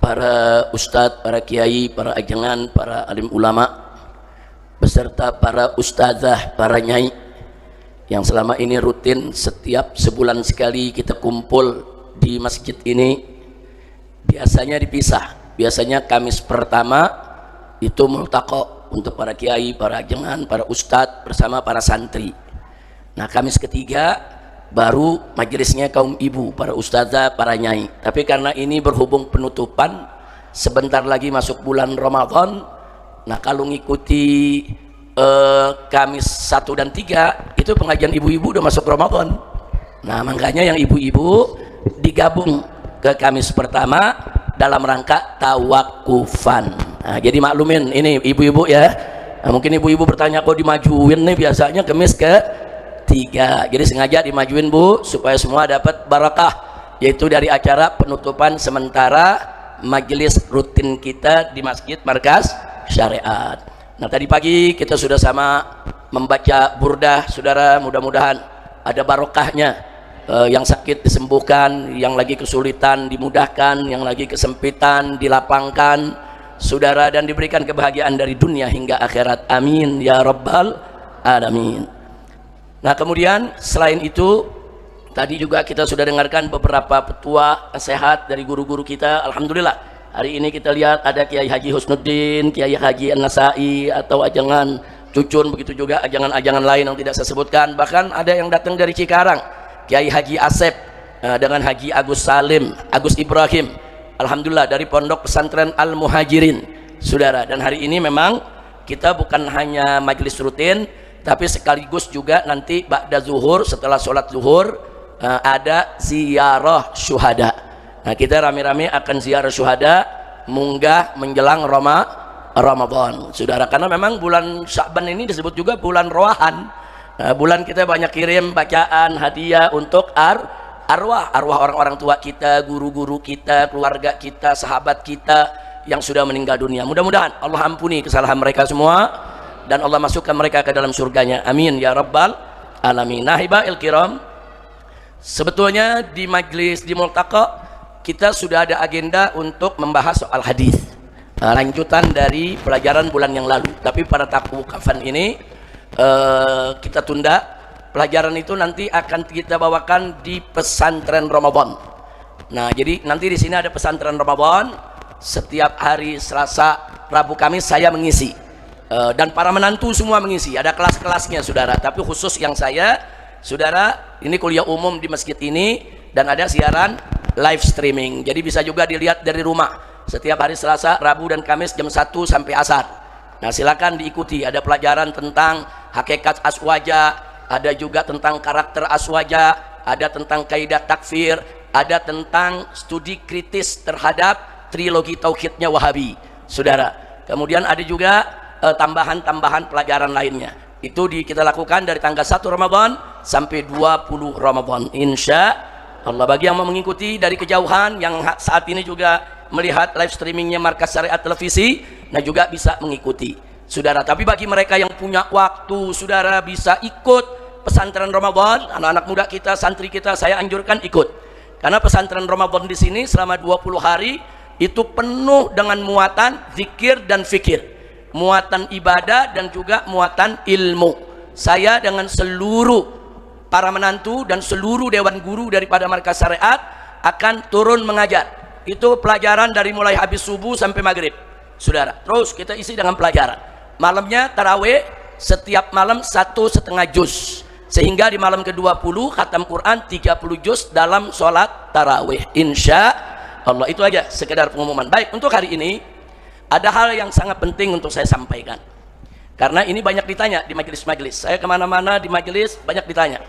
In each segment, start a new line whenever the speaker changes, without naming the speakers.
para ustadz, para kiai, para ajangan, para alim ulama, beserta para ustazah, para nyai yang selama ini rutin setiap sebulan sekali kita kumpul di masjid ini. Biasanya dipisah, biasanya Kamis pertama itu multaqo untuk para kiai, para ajangan, para ustadz bersama para santri. Nah, Kamis ketiga baru majelisnya kaum ibu, para ustazah, para nyai. Tapi karena ini berhubung penutupan, sebentar lagi masuk bulan Ramadan. Nah, kalau ngikuti Kamis 1 dan 3 itu pengajian ibu-ibu udah masuk Ramadan. Nah, makanya yang ibu-ibu digabung ke Kamis pertama dalam rangka tawakufan. Nah, jadi maklumin ini ibu-ibu ya. Nah, mungkin ibu-ibu bertanya kok dimajuin nih, biasanya Kamis ke 3, jadi sengaja dimajuin Bu supaya semua dapat barakah, yaitu dari acara penutupan sementara majelis rutin kita di Masjid Markas Syariat. Nah, tadi pagi kita sudah sama membaca burdah, saudara, mudah-mudahan ada barokahnya. Yang sakit disembuhkan, yang lagi kesulitan dimudahkan, yang lagi kesempitan dilapangkan, saudara, dan diberikan kebahagiaan dari dunia hingga akhirat, amin ya rabbal alamin. Nah, kemudian selain itu tadi juga kita sudah dengarkan beberapa petua nasihat dari guru-guru kita. Alhamdulillah hari ini kita lihat ada Kiai Haji Husnuddin, Kiai Haji An-Nasai atau ajangan Cucun, begitu juga ajangan-ajangan lain yang tidak saya sebutkan. Bahkan ada yang datang dari Cikarang, Kiai Haji Asep dengan Haji Agus Salim, Agus Ibrahim, alhamdulillah dari Pondok Pesantren Al-Muhajirin, saudara. Dan hari ini memang kita bukan hanya majelis rutin, tapi sekaligus juga nanti ba'da zuhur, setelah sholat zuhur ada ziarah syuhada. Nah, kita rame-rame akan ziarah syuhada munggah menjelang Ramadan, saudara, karena memang bulan Sya'ban ini disebut juga bulan rohan. Bulan kita banyak kirim bacaan hadiah untuk arwah orang-orang tua kita, guru-guru kita, keluarga kita, sahabat kita yang sudah meninggal dunia. Mudah-mudahan Allah ampuni kesalahan mereka semua dan Allah masukkan mereka ke dalam surganya, amin ya rabbal alamin. Nah, hibail kiram, sebetulnya di majlis di multaqa kita sudah ada agenda untuk membahas soal hadis, lanjutan dari pelajaran bulan yang lalu. Tapi pada tawakufan ini kita tunda. Pelajaran itu nanti akan kita bawakan di pesantren Ramadan. Nah, jadi nanti di sini ada pesantren Ramadan, setiap hari Selasa, Rabu, Kamis saya mengisi. Dan para menantu semua mengisi, ada kelas-kelasnya, saudara. Tapi khusus yang saya, saudara, ini kuliah umum di masjid ini dan ada siaran live streaming, jadi bisa juga dilihat dari rumah setiap hari Selasa, Rabu, dan Kamis jam 1 sampai asar. Nah, silakan diikuti. Ada pelajaran tentang hakikat aswaja, ada juga tentang karakter aswaja, ada tentang kaidah takfir, ada tentang studi kritis terhadap trilogi tauhidnya Wahabi, saudara. Kemudian ada juga tambahan-tambahan pelajaran lainnya. Itu kita lakukan dari tanggal 1 Ramadan sampai 20 Ramadan, insya Allah. Bagi yang mau mengikuti dari kejauhan, yang saat ini juga melihat live streamingnya Markas Syariat Televisi, nah juga bisa mengikuti, saudara. Tapi bagi mereka yang punya waktu, saudara, bisa ikut pesantren Ramadan. Anak-anak muda kita, santri kita, saya anjurkan ikut, karena pesantren Ramadan di sini selama 20 hari itu penuh dengan muatan zikir dan fikir, muatan ibadah dan juga muatan ilmu. Saya dengan seluruh para menantu dan seluruh dewan guru daripada Markas Syariat akan turun mengajar. Itu pelajaran dari mulai habis subuh sampai maghrib, saudara. Terus kita isi dengan pelajaran. Malamnya tarawih, setiap malam 1,5 juz, sehingga di malam ke-20 khatam Quran 30 juz dalam sholat tarawih, insya Allah. Itu aja sekedar pengumuman. Baik, untuk hari ini ada hal yang sangat penting untuk saya sampaikan, karena ini banyak ditanya di majelis-majelis. Saya kemana-mana di majelis banyak ditanya,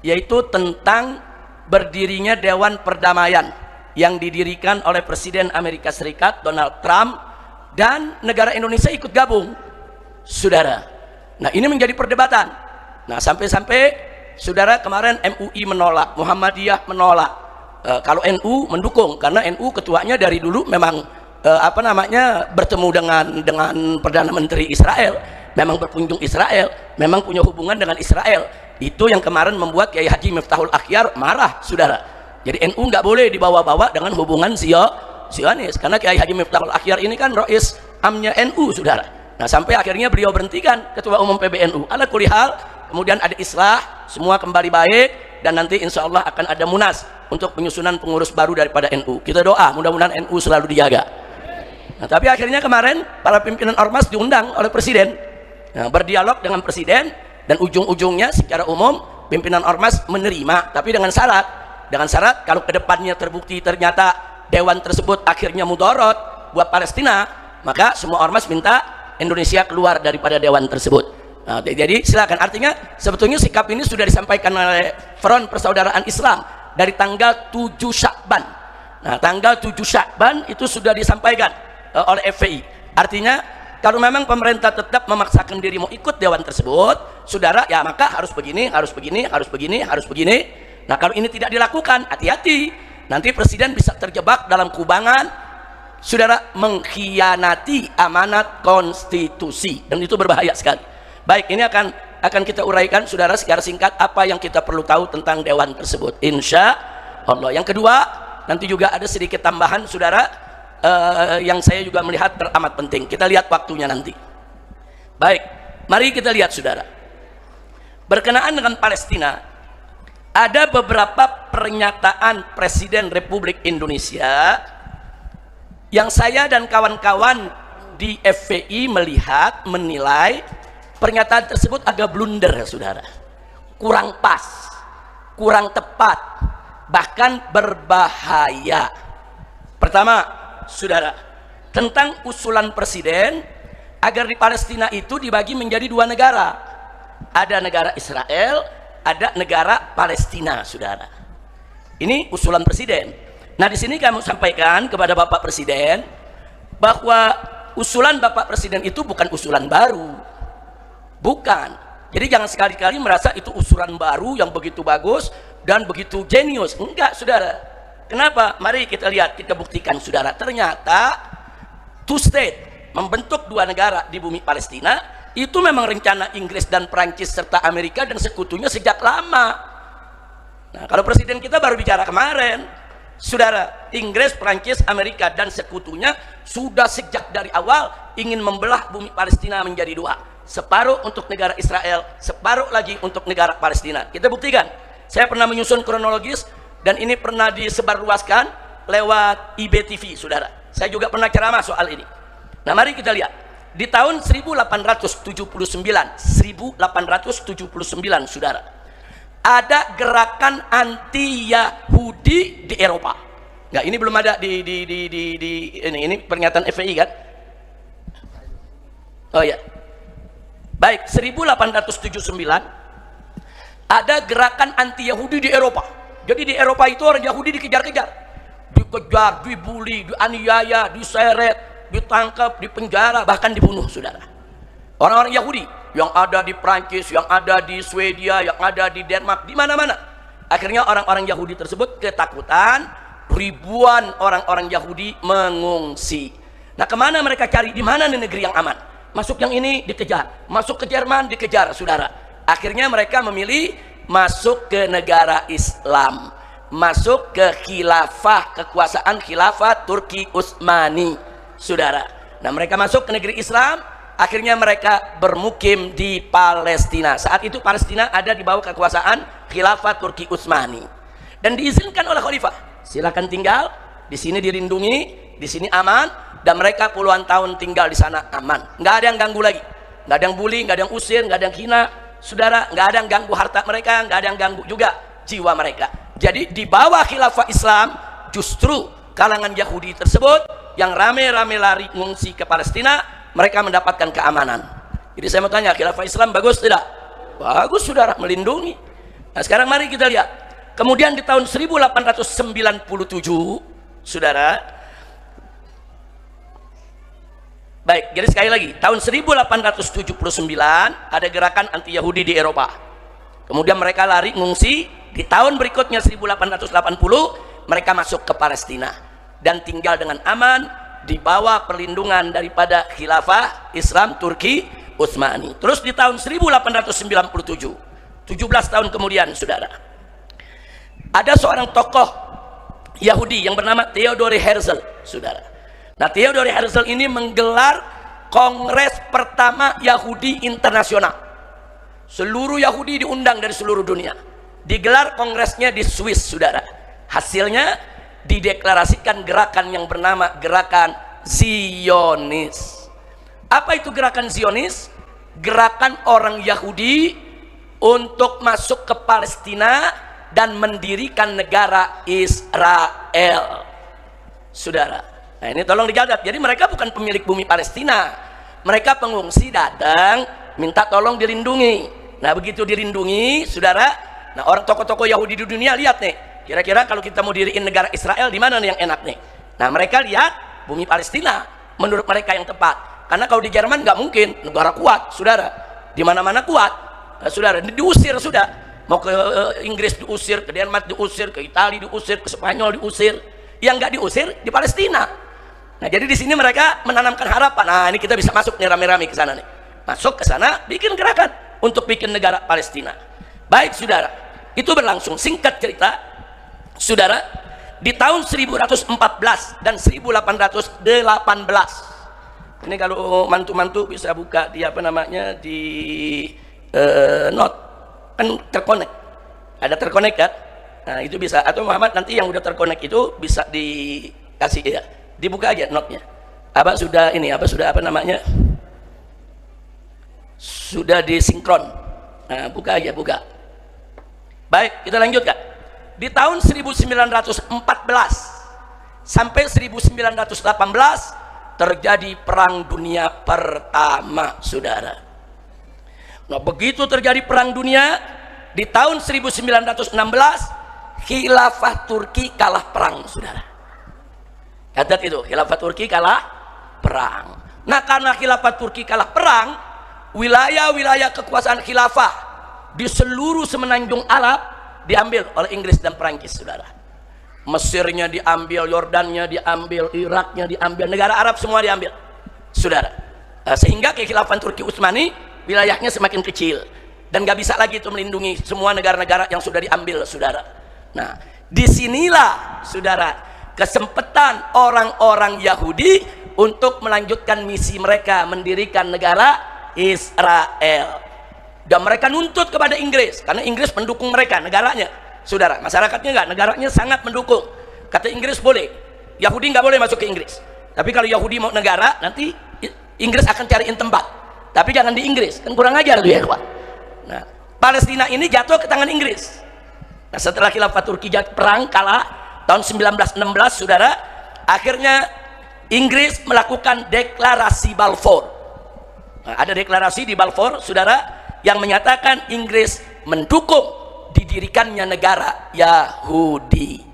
yaitu tentang berdirinya Dewan Perdamaian yang didirikan oleh Presiden Amerika Serikat Donald Trump, dan negara Indonesia ikut gabung, saudara. Nah, ini menjadi perdebatan. Nah, sampai-sampai saudara kemarin MUI menolak, Muhammadiyah menolak, kalau NU mendukung, karena NU ketuanya dari dulu memang bertemu dengan Perdana Menteri Israel, memang berkunjung Israel, memang punya hubungan dengan Israel. Itu yang kemarin membuat Kiai Haji Miftahul Akhyar marah, saudara. Jadi NU nggak boleh dibawa-bawa dengan hubungan Zionis, karena Kiai Haji Miftahul Akhyar ini kan Rois Amnya NU, saudara. Nah, sampai akhirnya beliau berhentikan ketua umum PBNU. Ala kulli hal, kemudian ada islah, semua kembali baik, dan nanti insya Allah akan ada munas untuk penyusunan pengurus baru daripada NU. Kita doa mudah-mudahan NU selalu dijaga. Nah, tapi akhirnya kemarin para pimpinan ormas diundang oleh presiden, nah, berdialog dengan presiden, dan ujung-ujungnya secara umum pimpinan ormas menerima, tapi dengan syarat kalau kedepannya terbukti ternyata dewan tersebut akhirnya mudorot buat Palestina, maka semua ormas minta Indonesia keluar daripada dewan tersebut. Nah, jadi silakan. Artinya sebetulnya sikap ini sudah disampaikan oleh Front Persaudaraan Islam dari tanggal 7 Syakban. Nah, tanggal 7 Syakban itu sudah disampaikan oleh FPI. Artinya kalau memang pemerintah tetap memaksakan diri mau ikut dewan tersebut, saudara, ya maka harus begini, harus begini, harus begini, harus begini. Nah, kalau ini tidak dilakukan, hati-hati. Nanti presiden bisa terjebak dalam kubangan, saudara, mengkhianati amanat konstitusi, dan itu berbahaya sekali. Baik, ini akan kita uraikan, saudara, secara singkat apa yang kita perlu tahu tentang dewan tersebut, insya Allah. Yang kedua, nanti juga ada sedikit tambahan, saudara, yang saya juga melihat teramat penting. Kita lihat waktunya nanti. Baik, mari kita lihat, saudara, berkenaan dengan Palestina, ada beberapa pernyataan Presiden Republik Indonesia yang saya dan kawan-kawan di FPI menilai pernyataan tersebut agak blunder, saudara, kurang pas, kurang tepat, bahkan berbahaya. Pertama, saudara, tentang usulan presiden agar di Palestina itu dibagi menjadi dua negara, ada negara Israel, ada negara Palestina, saudara. Ini usulan presiden. Nah, di sini kami sampaikan kepada Bapak Presiden bahwa usulan Bapak Presiden itu bukan usulan baru, bukan. Jadi jangan sekali-kali merasa itu usulan baru yang begitu bagus dan begitu jenius. Enggak, saudara. Kenapa? Mari kita lihat, kita buktikan, saudara. Ternyata two state, membentuk dua negara di bumi Palestina, itu memang rencana Inggris dan Prancis serta Amerika dan sekutunya sejak lama. Nah, kalau presiden kita baru bicara kemarin, saudara, Inggris, Prancis, Amerika dan sekutunya sudah sejak dari awal ingin membelah bumi Palestina menjadi dua, separuh untuk negara Israel, separuh lagi untuk negara Palestina. Kita buktikan. Saya pernah menyusun kronologis dan ini pernah disebarluaskan lewat IBTV, saudara. Saya juga pernah ceramah soal ini. Nah, mari kita lihat. Di tahun 1879, saudara, ada gerakan anti Yahudi di Eropa. Enggak, ini belum ada ini pernyataan FPI kan? Oh ya. Baik, 1879 ada gerakan anti Yahudi di Eropa. Jadi di Eropa itu orang Yahudi dikejar-kejar, dikejar, dibully, dianiaya, diseret, ditangkap, dipenjara, bahkan dibunuh, saudara. Orang-orang Yahudi yang ada di Prancis, yang ada di Swedia, yang ada di Denmark, di mana-mana. Akhirnya orang-orang Yahudi tersebut ketakutan, ribuan orang-orang Yahudi mengungsi. Nah, kemana mereka cari? Di mana negeri yang aman? Masuk yang ini dikejar, masuk ke Jerman dikejar, saudara. Akhirnya mereka memilih masuk ke negara Islam, masuk ke khilafah, kekuasaan khilafah Turki Utsmani, saudara. Nah, mereka masuk ke negeri Islam, akhirnya mereka bermukim di Palestina. Saat itu Palestina ada di bawah kekuasaan khilafah Turki Utsmani dan diizinkan oleh khalifah, silakan tinggal di sini, dirindungi, di sini aman, dan mereka puluhan tahun tinggal di sana aman. Nggak ada yang ganggu lagi, nggak ada yang bully, nggak ada yang usir, nggak ada yang hina, saudara. Nggak ada yang ganggu harta mereka, nggak ada yang ganggu juga jiwa mereka. Jadi di bawah khilafah Islam, justru kalangan Yahudi tersebut yang rame-rame lari ngungsi ke Palestina, mereka mendapatkan keamanan. Jadi saya mau tanya, khilafah Islam bagus tidak? Bagus, saudara, melindungi. Nah, sekarang mari kita lihat. Kemudian di tahun 1897, saudara. Baik, jadi sekali lagi, tahun 1879 ada gerakan anti Yahudi di Eropa. Kemudian mereka lari ngungsi. Di tahun berikutnya 1880 mereka masuk ke Palestina dan tinggal dengan aman di bawah perlindungan daripada khilafah Islam Turki Utsmani. Terus di tahun 1897, 17 tahun kemudian, saudara, ada seorang tokoh Yahudi yang bernama Theodore Herzl, saudara. Nah, Theodore Herzl ini menggelar kongres pertama Yahudi internasional. Seluruh Yahudi diundang dari seluruh dunia. Digelar kongresnya di Swiss, saudara. Hasilnya dideklarasikan gerakan yang bernama gerakan Zionis. Apa itu gerakan Zionis? Gerakan orang Yahudi untuk masuk ke Palestina dan mendirikan negara Israel, saudara. Nah, ini tolong dicatat. Jadi mereka bukan pemilik bumi Palestina, mereka pengungsi datang minta tolong dilindungi. Nah, begitu dilindungi, saudara, nah orang tokoh-tokoh Yahudi di dunia lihat nih, kira-kira kalau kita mau diriin negara Israel di mana nih yang enak nih? Nah, mereka lihat bumi Palestina menurut mereka yang tepat. Karena kalau di Jerman nggak mungkin, negara kuat, saudara, di mana-mana kuat, nah, saudara, diusir sudah, mau ke Inggris diusir, ke Denmark diusir, ke Italia diusir, ke Spanyol diusir, yang nggak diusir di Palestina. Nah, jadi di sini mereka menanamkan harapan. Nah, ini kita bisa masuk nih rame-rame ke sana nih, masuk ke sana, bikin gerakan untuk bikin negara Palestina. Baik, saudara, itu berlangsung. Singkat cerita, saudara, di tahun 1114 dan 1818. Ini kalau mantu-mantu bisa buka di apa namanya di note, kan terkonek, ada terkonek kan? Nah, itu bisa, atau Muhammad nanti yang udah terkonek itu bisa dikasih ya, dibuka aja notnya. Apa sudah ini, apa sudah apa namanya? Sudah disinkron. Nah, buka aja, buka. Baik, kita lanjutkan. Di tahun 1914 sampai 1918 terjadi Perang Dunia Pertama, saudara. Nah, begitu terjadi Perang Dunia, di tahun 1916 Khilafah Turki kalah perang, saudara. Catat itu, Khilafah Turki kalah perang. Nah, karena Khilafah Turki kalah perang, wilayah-wilayah kekuasaan Khilafah di seluruh semenanjung Arab diambil oleh Inggris dan Perancis, saudara. Mesirnya diambil, Yordannya diambil, Iraknya diambil, negara Arab semua diambil, saudara. Sehingga kekhilafan Turki Utsmani wilayahnya semakin kecil dan nggak bisa lagi itu melindungi semua negara-negara yang sudah diambil, saudara. Nah, disinilah, saudara, kesempatan orang-orang Yahudi untuk melanjutkan misi mereka mendirikan negara Israel. Dan mereka nuntut kepada Inggris karena Inggris mendukung mereka, negaranya, saudara. Masyarakatnya enggak, negaranya sangat mendukung. Kata Inggris boleh, Yahudi nggak boleh masuk ke Inggris. Tapi kalau Yahudi mau negara, nanti Inggris akan cariin tempat. Tapi jangan di Inggris, kan kurang ajar tuh ya, Pak. Nah, Palestina ini jatuh ke tangan Inggris. Nah, setelah Khilafah Turki perang kalah tahun 1916, saudara, akhirnya Inggris melakukan deklarasi Balfour. Nah, ada deklarasi di Balfour, saudara, yang menyatakan Inggris mendukung didirikannya negara Yahudi.